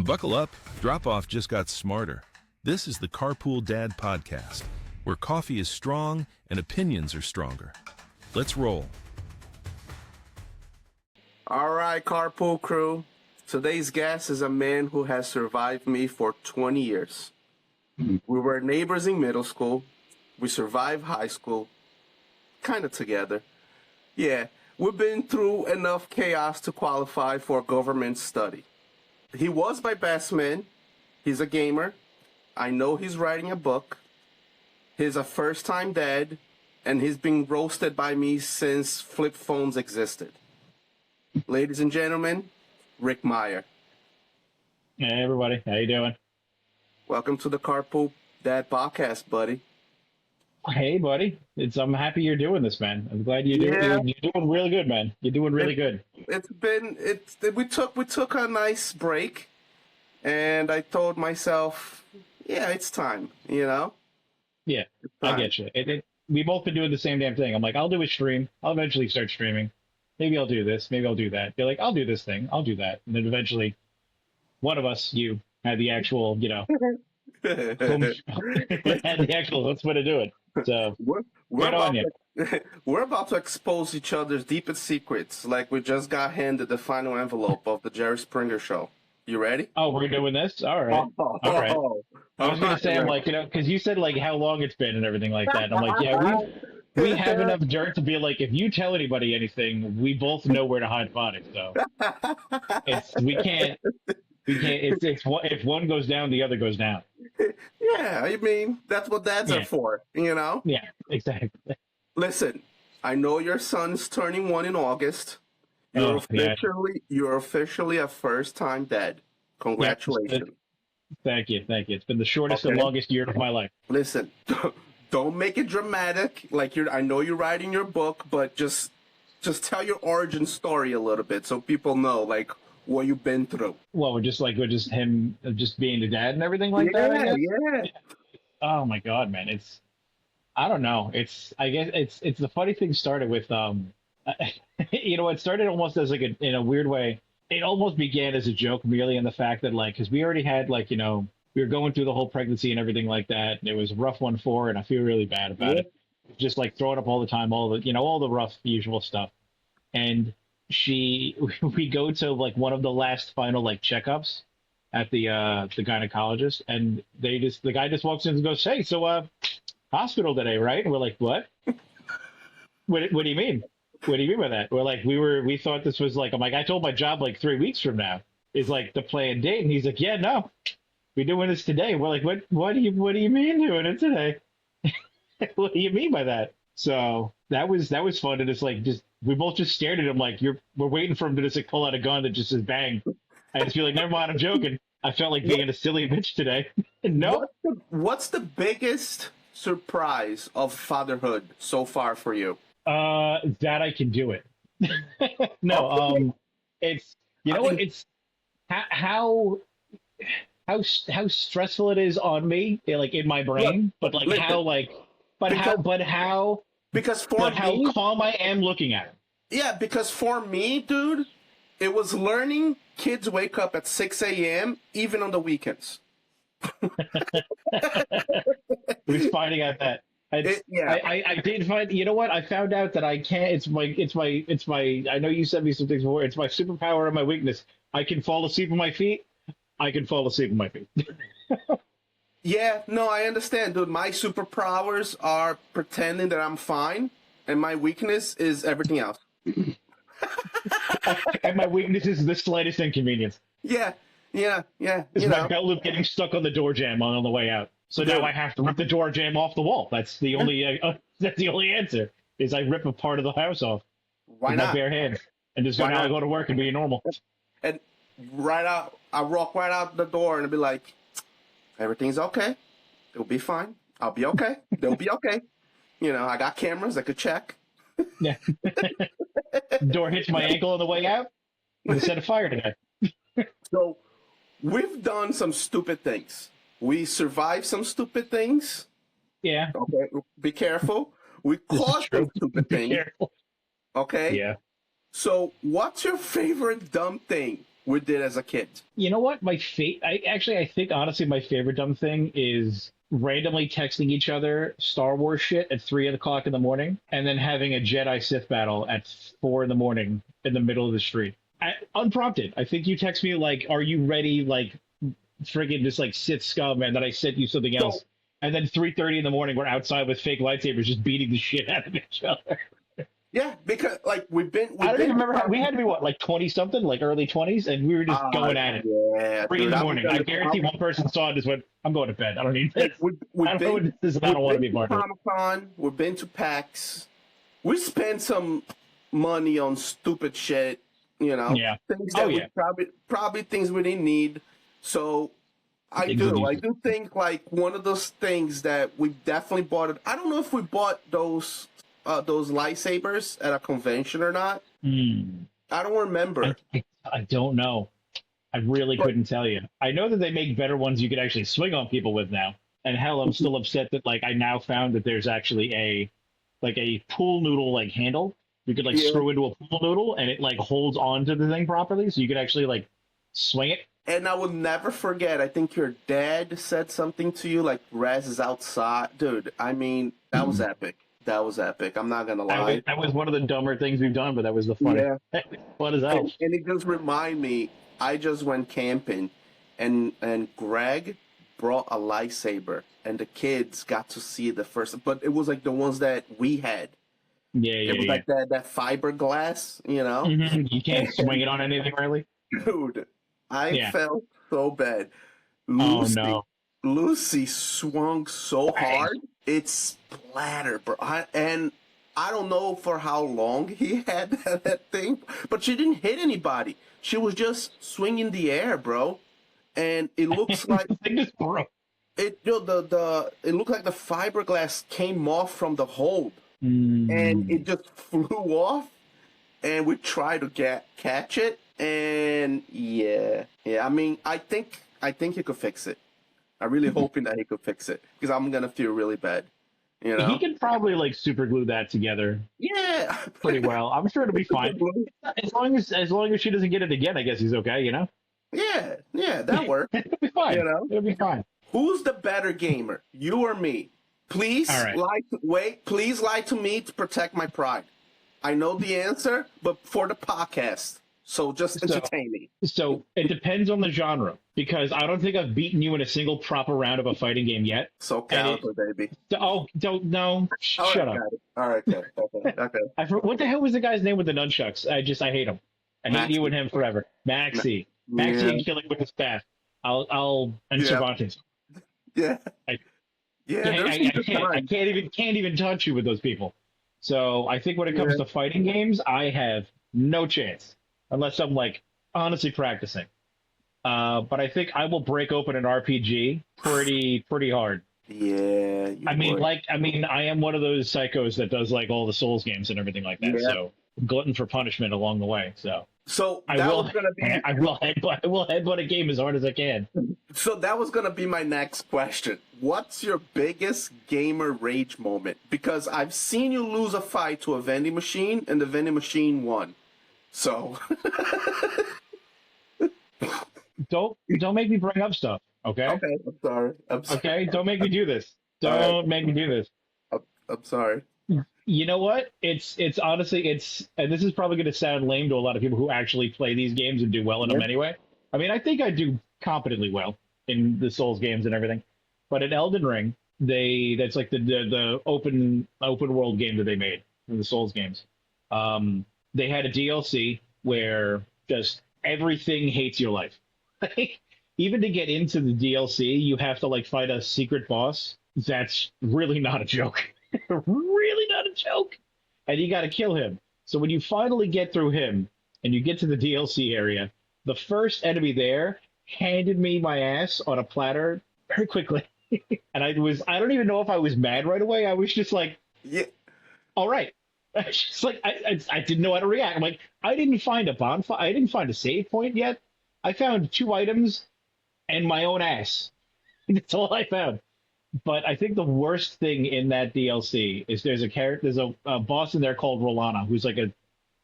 Buckle up, Drop-Off just got smarter. This is the Carpool Dad podcast, where coffee is strong and opinions are stronger. Let's roll. All right, Carpool crew. Today's guest is a man who has survived me for 20 years. We were neighbors in middle school. We survived high school, kind of together. Yeah, we've been through enough chaos to qualify for government study. He was my best man. He's a gamer. I know he's writing a book. He's a first-time dad, and he's been roasted by me since flip phones existed. Ladies and gentlemen, Rick Meyer. Hey everybody, how you doing? Welcome to the Carpool Dad podcast, buddy. Hey buddy, I'm happy you're doing this, man. I'm glad you're doing really good, man. You're doing really good. We took a nice break, and I told myself, yeah, it's time, you know? Yeah, I get you. We both been doing the same damn thing. I'm like, I'll do a stream. I'll eventually start streaming. Maybe I'll do this. Maybe I'll do that. You're like, I'll do this thing. I'll do that. And then eventually, one of us, you, had the actual, had the actual, let's put it do it. So, we're about to expose each other's deepest secrets, like we just got handed the final envelope of the Jerry Springer show. You ready? Oh, we're doing this? All right. All right. I was going to say, I'm like, because you said, like, how long it's been and everything like that. And I'm like, yeah, we have enough dirt to be like, if you tell anybody anything, we both know where to hide bodies. So we can't. If one goes down, the other goes down. Yeah, I mean, that's what dads are for, you know? Yeah, exactly. Listen, I know your son's turning 1 in August. You're officially a first-time dad. Congratulations. Thank you. It's been the shortest and longest year of my life. Listen, don't make it dramatic. Like I know you're writing your book, but just tell your origin story a little bit so people know, like, what you've been through. Well, we're just him just being the dad and everything like that. Yeah. Oh my God, man. I don't know. I guess it's the funny thing started with, it started almost as like in a weird way. It almost began as a joke, merely in the fact that, like, because we already had, like, we were going through the whole pregnancy and everything like that. And it was a rough one for her, and I feel really bad about it. Just like throwing up all the time, all the rough usual stuff. And we go to like one of the last final like checkups at the gynecologist, and the guy just walks in and goes, "Hey, so hospital today, right?" And we're like, "What? What do you mean? What do you mean by that?" We're like, we thought this was like, I'm like, I told my job like 3 weeks from now is like the planned date, and he's like, "Yeah, no, we're doing this today." We're like, what do you mean doing it today? What do you mean by that? So that was fun, and it's like we both just stared at him like we're waiting for him to just like, pull out a gun that just says bang. I just feel like, never mind, I'm joking. I felt like being a silly bitch today. No. What's the biggest surprise of fatherhood so far for you? That I can do it. No, it's it's how stressful it is on me, like in my brain, but like how calm I am looking at it. Yeah, because for me, dude, it was learning kids wake up at 6 a.m. even on the weekends. We're finding out that. I did find. You know what? I found out that I can't. It's my. I know you sent me some things before. It's my superpower and my weakness. I can fall asleep on my feet. I can fall asleep on my feet. Yeah, no, I understand, dude. My superpowers are pretending that I'm fine, and my weakness is everything else. And my weakness is the slightest inconvenience. Yeah. It's my belt loop getting stuck on the door jamb on the way out. So now I have to rip the door jamb off the wall. That's the only answer. Is I rip a part of the house off with my bare hands and just go to work and be normal. And I walk right out the door and be like, everything's okay. It'll be fine. I'll be okay. They'll be okay. I got cameras that could check. Yeah. Door hits my ankle on the way out. We set a fire today. So we've done some stupid things. We survived some stupid things. Yeah. Okay. Be careful. We caused some stupid things. Okay. Yeah. So what's your favorite dumb thing we did as a kid. You know what? I think honestly, my favorite dumb thing is randomly texting each other Star Wars shit at 3 o'clock in the morning, and then having a Jedi Sith battle at 4 in the morning in the middle of the street. Unprompted. I think you text me like, "Are you ready?" Like, friggin' just like Sith scum, and then I sent you something else. And then 3:30 in the morning, we're outside with fake lightsabers, just beating the shit out of each other. Yeah, because like I don't even remember. We had to be what, like 20 something, like early 20s, and we were just going at it. Yeah, 3 in the morning. I guarantee one person saw it and just went, "I'm going to bed. I don't need this. I don't know what this is. I don't want to be part of it." Comic-Con, we've been to PAX. We spent some money on stupid shit, you know. Yeah. Things that we probably things we didn't need. So I do think like one of those things that we definitely bought it. I don't know if we bought those lightsabers at a convention or not. I don't remember. I don't know. I really couldn't tell you. I know that they make better ones you could actually swing on people with now. And hell, I'm still upset that like I now found that there's actually a pool noodle like handle. You could like screw into a pool noodle and it like holds on to the thing properly, so you could actually like swing it. And I will never forget, I think your dad said something to you like Raz is outside. Dude, I mean, that was epic. That was epic. I'm not gonna lie. That was one of the dumber things we've done, but that was the fun. Yeah. What is that? And it just remind me, I just went camping, and Greg brought a lightsaber, and the kids got to see the first. But it was like the ones that we had. Yeah. It was like that fiberglass, you know. Mm-hmm. You can't swing it on anything, really. Dude, I felt so bad. Lucy swung so hard, it splattered, bro. And I don't know for how long he had that thing, but she didn't hit anybody. She was just swinging the air, bro. And it looks like it looked like the fiberglass came off from the hold, and it just flew off. And we tried to catch it, and yeah. I mean, I think he could fix it. I'm really hoping that he could fix it because I'm gonna feel really bad. You know, he could probably like super glue that together. Yeah, pretty well. I'm sure it'll be fine. As long as she doesn't get it again, I guess he's okay. You know. Yeah, that works. It'll be fine. You know, it'll be fine. Who's the better gamer, you or me? Please Please lie to me to protect my pride. I know the answer, but for the podcast. So just entertain me. So it depends on the genre, because I don't think I've beaten you in a single proper round of a fighting game yet. So caliber, baby. Shut up. All right, okay. What the hell was the guy's name with the nunchucks? I hate him. I hate you and him forever. Maxie and killing with his staff. And Cervantes. Yeah. I can't even touch you with those people. So I think when it comes to fighting games, I have no chance. Unless I'm like honestly practicing, but I think I will break open an RPG pretty hard. Yeah, I am one of those psychos that does like all the Souls games and everything like that. Yeah. So glutton for punishment along the way. So I will headbutt a game as hard as I can. So that was gonna be my next question. What's your biggest gamer rage moment? Because I've seen you lose a fight to a vending machine, and the vending machine won. So don't make me bring up stuff, okay? Okay, I'm sorry. Okay, don't make me do this. Make me do this. I'm sorry. You know what? It's honestly, and this is probably going to sound lame to a lot of people who actually play these games and do well in them anyway. I mean, I think I do competently well in the Souls games and everything, but in Elden Ring, that's like the open world game that they made in the Souls games. They had a DLC where just everything hates your life. Even to get into the DLC, you have to like fight a secret boss. That's really not a joke. Really not a joke. And you got to kill him. So when you finally get through him and you get to the DLC area, the first enemy there handed me my ass on a platter very quickly. And I don't even know if I was mad right away. I was just like, yeah, all right. Just like I didn't know how to react. I'm like, I didn't find a bonfire. I didn't find a save point yet. I found 2 items and my own ass. That's all I found. But I think the worst thing in that DLC is there's a boss in there called Rolana, who's like a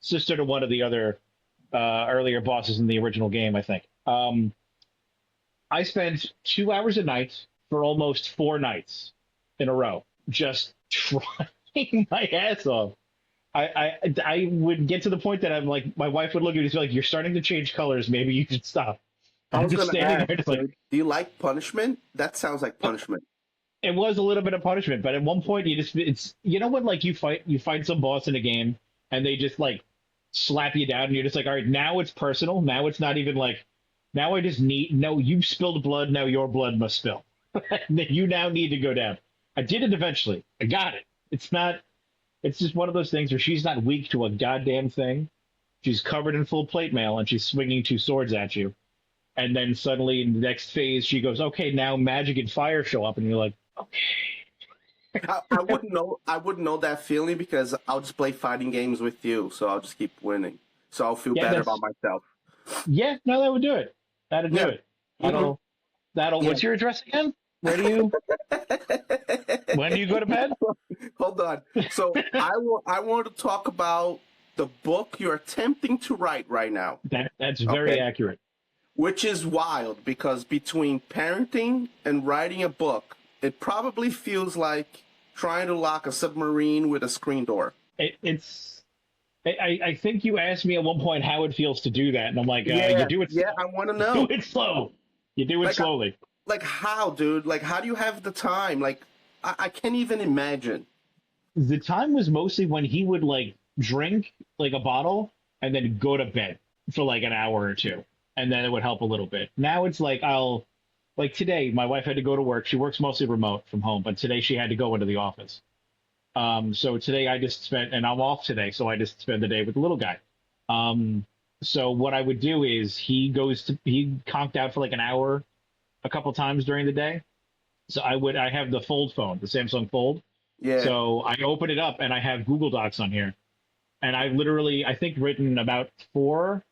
sister to one of the other earlier bosses in the original game, I think. I spent 2 hours a night for almost 4 nights in a row, just trying my ass off. I would get to the point that I'm like, my wife would look at me and be like, "You're starting to change colors. Maybe you should stop." I I'm was just gonna standing ask, there, just like, do you like punishment? That sounds like punishment. it was a little bit of punishment, but at one point it's when like you fight some boss in a game and they just like slap you down and you're just like, all right, now it's personal. Now it's not even like, now I just need, no, you spilled blood, now your blood must spill. You now need to go down. I did it eventually. I got it. It's just one of those things where she's not weak to a goddamn thing. She's covered in full plate mail and she's swinging two swords at you. And then suddenly in the next phase, she goes, okay, now magic and fire show up. And you're like, okay. I wouldn't know. I wouldn't know that feeling because I'll just play fighting games with you, so I'll just keep winning. So I'll feel better about myself. Yeah, no, that would do it. That'd do it. That'll. Yeah. What's your address again? Where do you? When do you go to bed? Hold on. So I want to talk about the book you're attempting to write right now. That's very accurate. Which is wild because between parenting and writing a book, it probably feels like trying to lock a submarine with a screen door. I think you asked me at one point how it feels to do that, and I'm like, you do it. Yeah, I want to know. Do it slow. You do it slowly. Like how, dude? Like how do you have the time? Like I can't even imagine. The time was mostly when he would like drink like a bottle and then go to bed for like an hour or two, and then it would help a little bit. Now it's like like today, my wife had to go to work. She works mostly remote from home, but today she had to go into the office. So today I just spent, and I'm off today, so I just spend the day with the little guy. So what I would do is he conked out for like an hour a couple times during the day. So I have the Fold phone, the Samsung Fold. Yeah. So I open it up and I have Google Docs on here. And I literally, I think written about four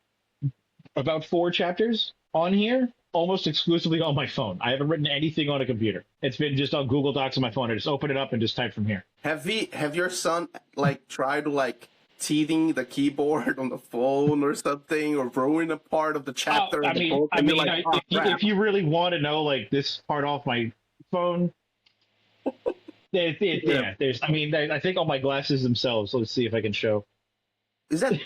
chapters on here, almost exclusively on my phone. I haven't written anything on a computer. It's been just on Google Docs on my phone. I just open it up and just type from here. Have your son like tried to like teething the keyboard on the phone or something, or ruin a part of the chapter of the book? If you really want to know like this part off my phone, yeah. I think on my glasses themselves. Let's see if I can show. Is that? He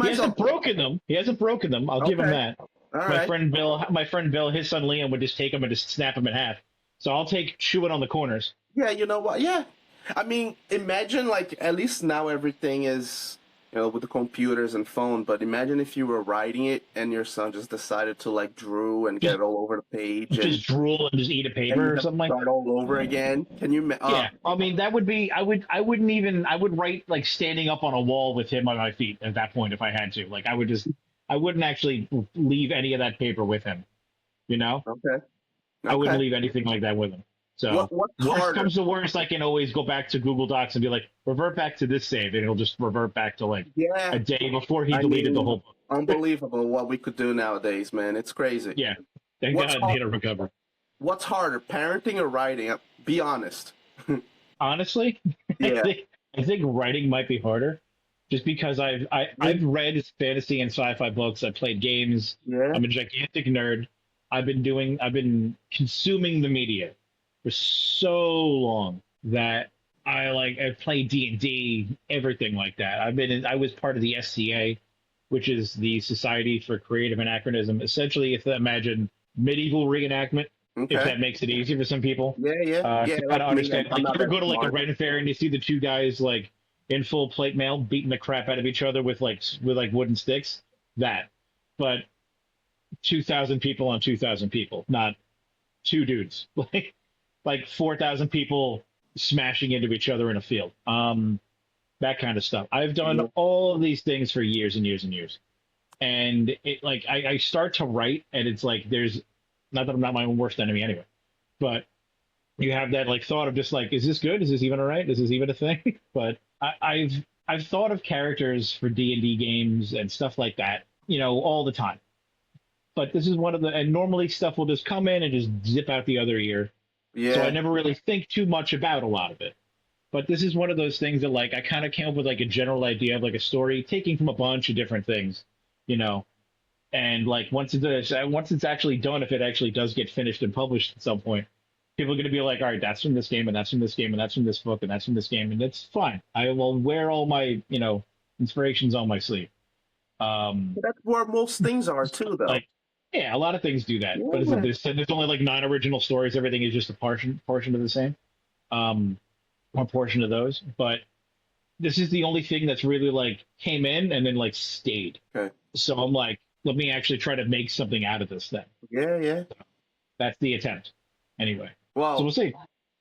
hasn't broken them. I'll give him that. My friend Bill, his son Liam would just take them and just snap them in half. So I'll chew it on the corners. Yeah, you know what? Yeah. I mean, imagine like at least now everything is, with the computers and phone, but imagine if you were writing it and your son just decided to like drew and get it all over the page. Just drool and just eat a paper or something like that. Start all over again. Can you? Yeah. I mean, that would be, I would write like standing up on a wall with him on my feet at that point if I had to. Like I wouldn't actually leave any of that paper with him, Okay. I wouldn't leave anything like that with him. So worst comes to worst, I can always go back to Google Docs and be like, revert back to this save, and it'll just revert back to like a day before he deleted the whole book. Unbelievable what we could do nowadays, man. It's crazy. Yeah. Thank God I need to recover. What's harder, parenting or writing? Be honest. Honestly, yeah. I think writing might be harder. Just because I've read fantasy and sci-fi books, I've played games. Yeah. I'm a gigantic nerd. I've been consuming the media for so long that I've played D&D, everything like that. I was part of the SCA, which is the Society for Creative Anachronism. Essentially, if imagine medieval reenactment, if that makes it easier for some people. Yeah. To kind of understand. Like, you ever go to like a Ren fair and you see the two guys like in full plate mail beating the crap out of each other with wooden sticks? But 2,000 people on 2,000 people, not two dudes. Like 4,000 people smashing into each other in a field. That kind of stuff. I've done all of these things for years and years and years. And it I start to write and it's like there's not that I'm not my own worst enemy anyway, but you have that like thought of just like, is this good? Is this even all right? Is this even a thing? But I've thought of characters for D&D games and stuff like that, all the time. But this is one of and normally stuff will just come in and just zip out the other ear. Yeah. So I never really think too much about a lot of it. But this is one of those things that like I kind of came up with like a general idea of like a story taking from a bunch of different things And like once it's actually done, if it actually does get finished and published at some point, people are going to be like, all right, that's from this game, and that's from this game, and that's from this book, and that's from this game, and it's fine. I will wear all my inspirations on my sleeve. That's where most things are too, though. Like, yeah, a lot of things do that, but Yeah. there's only like 9 original stories. Everything is just a portion of the same, one portion of those. But this is the only thing that's really like came in and then like stayed. Okay. So I'm like, let me actually try to make something out of this thing. Yeah. That's the attempt, anyway. Well, So we'll see.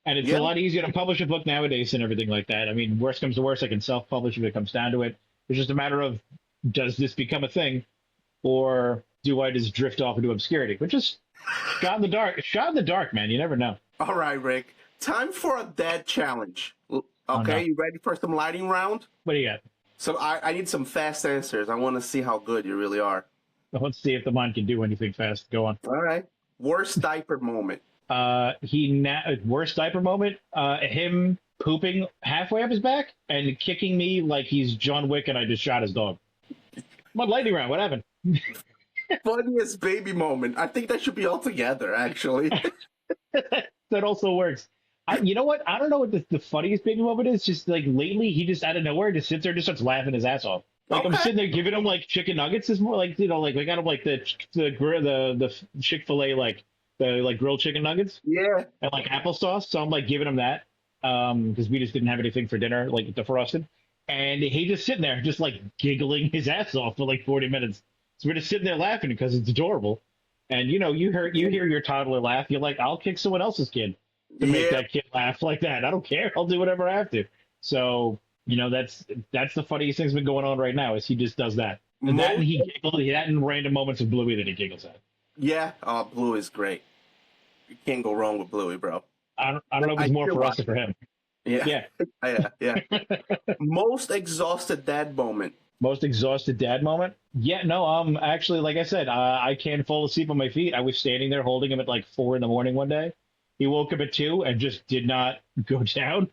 And it's a lot easier to publish a book nowadays and everything like that. I mean, worst comes to worst, I can self-publish if it comes down to it. It's just a matter of, does this become a thing, or do I just drift off into obscurity? Which is shot in the dark. Shot in the dark, man. You never know. all right, Rick. Time for a dad challenge. Okay, no. you ready for some lightning round? What do you got? So I need some fast answers. I want to see how good you really are. Let's see if the mind can do anything fast. Go on. All right. Worst diaper moment. Worst diaper moment. Him pooping halfway up his back and kicking me like he's John Wick and I just shot his dog. What lightning round? What happened? Funniest baby moment. I think that should be all together, actually. That also works. You know what? I don't know what the funniest baby moment is. Just like lately, he just out of nowhere just sits there and just starts laughing his ass off. Like I'm Okay. sitting there giving him like chicken nuggets. Is more like like I got him like the Chick-fil-A like the like grilled chicken nuggets Yeah. and like applesauce. So I'm like giving him that because we just didn't have anything for dinner like defrosted, and he just sitting there just like giggling his ass off for like 40 minutes. So we're just sitting there laughing because it's adorable. And you hear your toddler laugh, you're like, I'll kick someone else's kid to make that kid laugh like that. I don't care. I'll do whatever I have to. So, that's the funniest thing's been going on right now is he just does that. And that and he giggles, that and random moments of Bluey that he giggles at. Yeah. Blue is great. You can't go wrong with Bluey, bro. I don't know if it's more for us or for him. Yeah. Yeah. Yeah. Most exhausted dad moment. Most exhausted dad moment? Yeah, no, actually, like I said, I can't fall asleep on my feet. I was standing there holding him at like 4 a.m. one day. He woke up at 2 and just did not go down.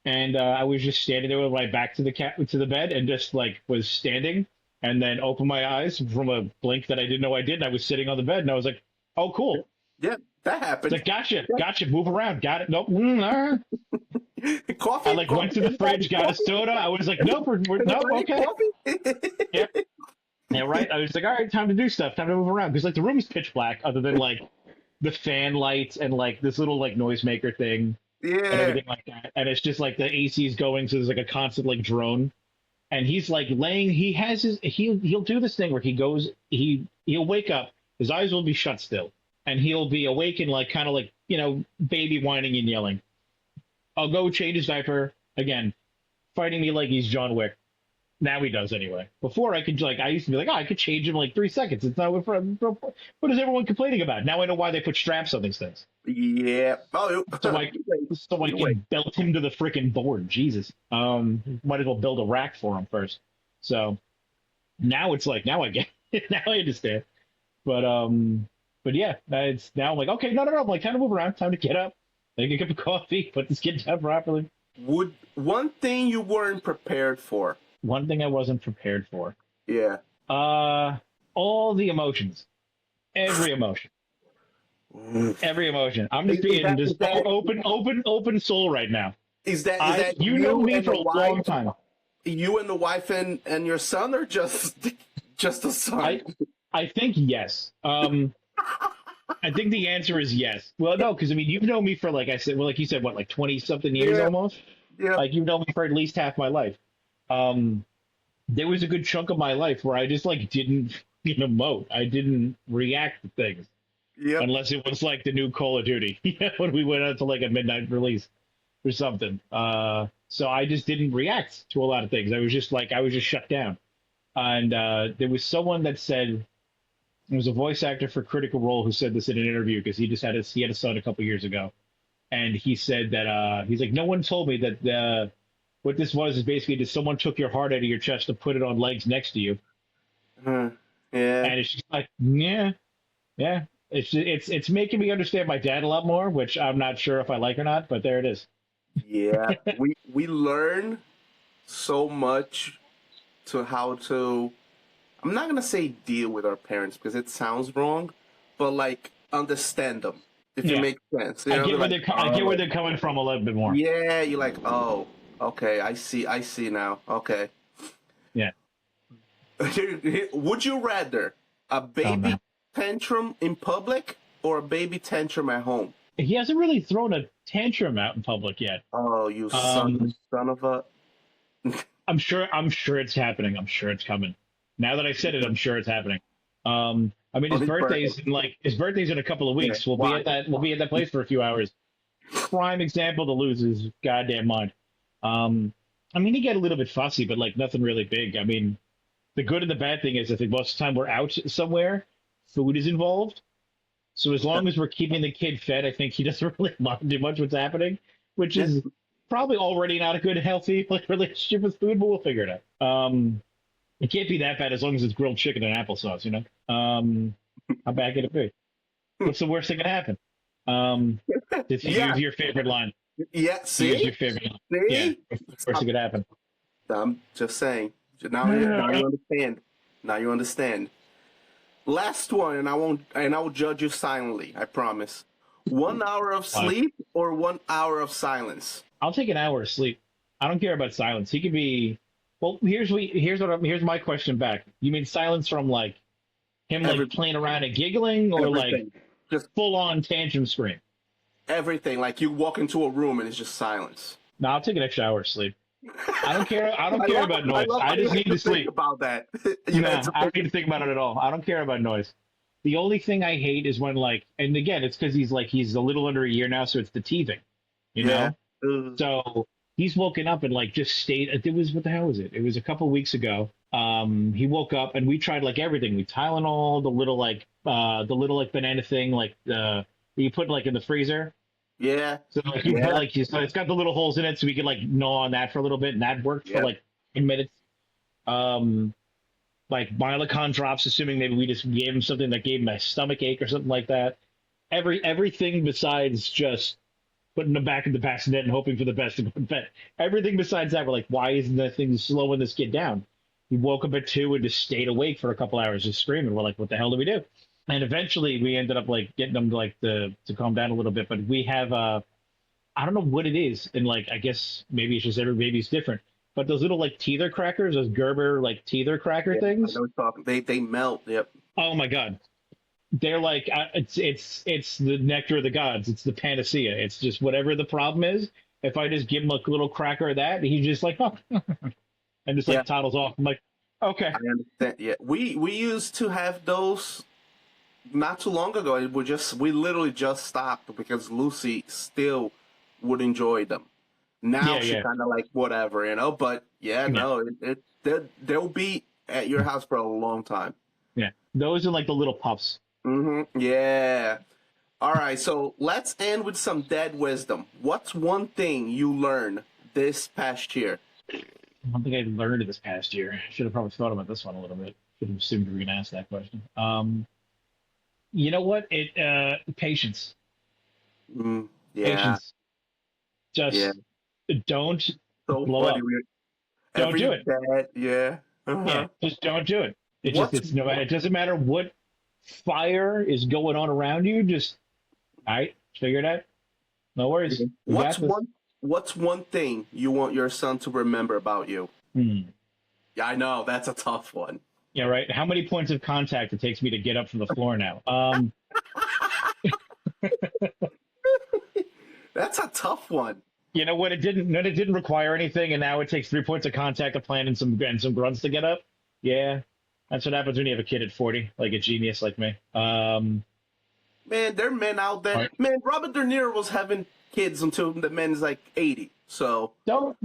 And I was just standing there with my back to the bed and just like was standing and then opened my eyes from a blink that I didn't know I did. And I was sitting on the bed and I was like, oh, cool. Yeah, that happened. It's like, gotcha, move around. Got it. Nope. Coffee. I like went to the fridge, got a soda. I was like, nope, nope, okay. Yep. Yeah, right. I was like, all right, time to do stuff, time to move around because like the room is pitch black, other than like the fan lights and like this little like noisemaker thing and Yeah. everything like that. And it's just like the AC is going, so there's like a constant like drone. And he's like laying. He'll do this thing where he'll wake up, his eyes will be shut still, and he'll be awake and like kind of like baby whining and yelling. I'll go change his diaper again, fighting me like he's John Wick. Now he does anyway. Before I used to be like, I could change him in like 3 seconds. It's not what is everyone complaining about? Now I know why they put straps on these things. Yeah. Oh, So I can belt him to the freaking board. Jesus. Might as well build a rack for him first. So now it's like now I get it. Now I understand. But yeah, it's now I'm like, okay, no. I'm like, time to move around, time to get up, make a cup of coffee, put this kid down properly. Would one thing you weren't prepared for? One thing I wasn't prepared for. Yeah. All the emotions. Every emotion. Every emotion. I'm just being just open soul right now. Is that you know me and for the a wife? long time. You and the wife and your son, or just the son? I think yes. I think the answer is yes. Well, no, because I mean, you've known me for like I said, well, like you said, what, like 20 something years almost? Yeah. Like you've known me for at least half my life. There was a good chunk of my life where I just like didn't emote. I didn't react to things. Yep. Unless it was like the new Call of Duty, when we went out to like a midnight release or something. So I just didn't react to a lot of things. I was just shut down. And there was someone that said, there was a voice actor for Critical Role who said this in an interview because he had a son a couple years ago, and he said that he's like, no one told me that what this was is basically just someone took your heart out of your chest to put it on legs next to you. Yeah. And it's just like, yeah. It's making me understand my dad a lot more, which I'm not sure if I like or not, but there it is. Yeah. we learn so much to how to I'm not gonna say deal with our parents because it sounds wrong, but like understand them if it Yeah, makes sense. I Be get where like, I get where oh, they're coming from a little bit more. yeah, you're like, oh, okay, I see now. Okay. Yeah. Would you rather a Oh baby man, tantrum in public or a baby tantrum at home? he hasn't really thrown a tantrum out in public yet. Oh, you Um, son of a. I'm sure it's happening. I'm sure it's coming. Now that I said it, I'm sure it's happening. I mean, On his birthday. his birthday's in a couple of Yeah. weeks. We'll be Why? at that place for a few hours. Prime example to lose his goddamn mind. Um, I mean, he got a little bit fussy, but like nothing really big. I mean, the good and the bad thing is, I think most of the time we're out somewhere, food is involved. So as long as we're keeping the kid fed, I think he doesn't really mind too much what's happening, which Yeah. is probably already not a good, healthy like relationship with food. But we'll figure it out. It can't be that bad as long as it's grilled chicken and applesauce, you know. How bad can it be? What's the worst that can happen? Did he Yeah. use your favorite line? Yeah. He used See? your favorite line. Yeah. See? What's the worst that could happen? I'm just saying. Now you understand. Now you understand. Last one, and I will judge you silently. I promise. 1 hour of Fine. sleep or 1 hour of silence. I'll take an hour of sleep. I don't care about silence. He could be. Well, here's my question back. You mean silence from like him like Every, playing around and giggling, or like everything, just full on tantrum scream? everything. Like you walk into a room and it's just silence. No, I'll take an extra hour of sleep. I don't care. I don't I care love, about I noise. love how I you just had need to to think sleep. about that. You No, had to I don't think. need to think about it at all. I don't care about noise. The only thing I hate is when like, and again, it's because he's a little under a year now, so it's the teething, you Yeah. know. So he's woken up and like just stayed. It was what the hell was it? It was a couple weeks ago. He woke up and we tried like everything. We Tylenol, the little like banana thing, like you put like in the freezer. Yeah. So like you put Yeah. like so it's got the little holes in it, so we could like gnaw on that for a little bit, and that worked for Yeah. like 10 minutes. Um, like Mylicon drops, assuming maybe we just gave him something that gave him a stomach ache or something like that. Everything besides just putting him back in the bassinet and hoping for the best to go to bed. Everything besides that, we're like, why isn't that thing slowing this kid down? He woke up at 2 and just stayed awake for a couple hours just screaming. We're like, what the hell do we do? And eventually we ended up like getting him to like to calm down a little bit. But we have I don't know what it is, and like I guess maybe it's just every baby's different. But those little like teether crackers, those Gerber like teether cracker Yeah. I things. know what you're talking. They melt. Yep. Oh my god, they're like it's the nectar of the gods. It's the panacea. It's just whatever the problem is. If I just give him a little cracker of that, he just like oh, and just Yeah. like toddles off. I'm like, okay, I understand. Yeah. We used to have those not too long ago. We literally just stopped because Lucy still would enjoy them. Now yeah, she yeah, kind of like whatever, you know. But yeah, yeah, no, they'll be at your house for a long time. yeah. Those are like the little pups. Yeah. All right. So let's end with some dead wisdom. What's one thing you learned this past year? One thing I learned this past year. I should have probably thought about this one a little bit. Should have assumed you were going to ask that question. You know what? Patience. Yeah. Patience. Yeah. Just don't So blow funny. up. Don't Every do it. dad. Yeah. Yeah, just don't do it. What's It's no matter. It doesn't matter what fire is going on around you. Just all right, figure it out. No worries. We what's got this. one thing you want your son to remember about you? Hmm. Yeah, I know that's a tough one. Yeah, right. How many points of contact it takes me to get up from the floor now? That's a tough one. You know what? It didn't require anything, and now it takes 3 points of contact, a plan, and some grunts to get up. Yeah, that's what happens when you have a kid at 40, like a genius like me. Man, there are men out there. Right. Man, Robert De Niro was having kids until the man's like 80. So Don't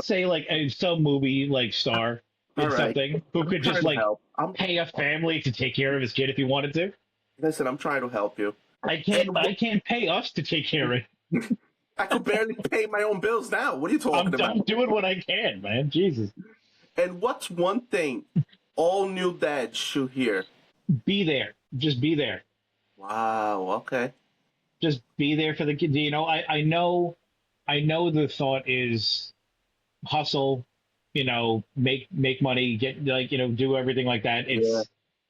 say like some movie like star all did right, something who could trying just to like help. pay a family to take care of his kid if he wanted to. Listen, I'm trying to help you. I can't pay us to take care of it. I could barely pay my own bills now. What are you talking about? I'm doing what I can, man. Jesus. And what's one thing all new dads should hear? Be there. Just be there. Wow. Okay. Just be there for the kid. I know the thought is hustle, make money, get like, do everything like that. Yeah.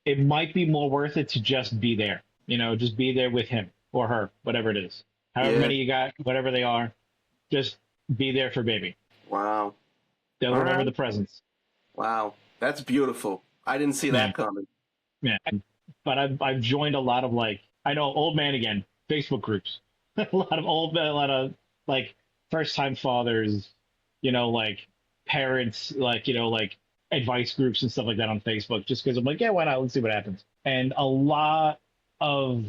It might be more worth it to just be there, just be there with him or her, whatever it is. However Yeah. many you got, whatever they are, just be there for baby. Wow. They'll All remember right. the presents. Wow. That's beautiful. I didn't see Yeah. that coming. Yeah. But I've joined a lot of like, I know, old man again, Facebook groups. A lot of like first time fathers, like parents, like advice groups and stuff like that on Facebook, just because I'm like, yeah, why not? Let's see what happens. And of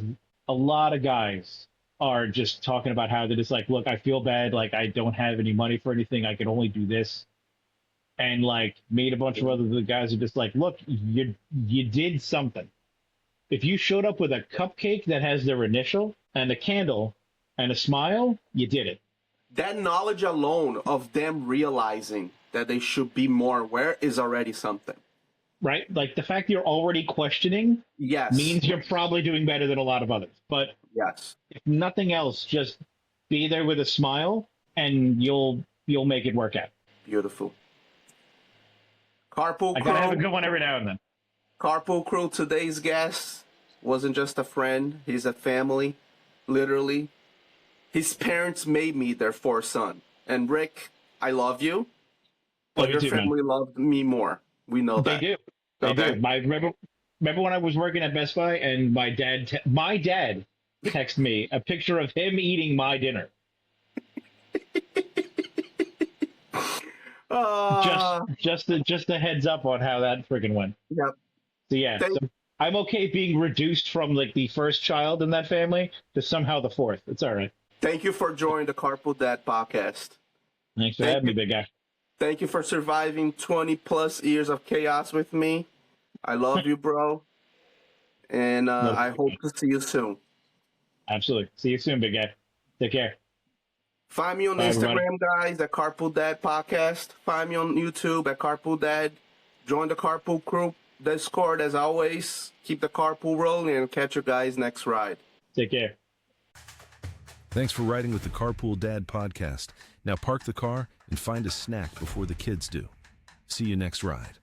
a lot of guys are just talking about how they're just like, look, I feel bad, like I don't have any money for anything, I can only do this. And like made a bunch of other the guys are just like, look, you did something. If you showed up with a cupcake that has their initial and a candle and a smile, you did it. That knowledge alone of them realizing that they should be more aware is already something. Right? Like the fact you're already questioning Yes. means you're probably doing better than a lot of others. But Yes. if nothing else, just be there with a smile and you'll make it work out. Beautiful. Carpool I gotta have a crew. good one every now and then. Carpool crew. Today's guest wasn't just a friend. He's a family, literally. His parents made me their fourth son. And Rick, I love you, but Love you your too, man. family loved me more. We know They that. do. They Okay. do. Remember when I was working at Best Buy and my dad texted me a picture of him eating my dinner. Just a heads up on how that friggin' went. Yep. So yeah, Thank- so I'm okay being reduced from like the first child in that family to somehow the fourth. It's all right. Thank you for joining the Carpool Dad podcast. Thanks for Thank having me, you. big guy. Thank you for surviving 20 plus years of chaos with me. I love you, bro. And I hope to see you soon. Absolutely. See you soon, big guy. Take care. Find me on Bye, everybody. Instagram, guys, at Carpool Dad Podcast. Find me on YouTube at Carpool Dad. Join the Carpool Crew Discord as always. Keep the carpool rolling and catch you guys next ride. Take care. Thanks for riding with the Carpool Dad podcast. Now park the car and find a snack before the kids do. See you next ride.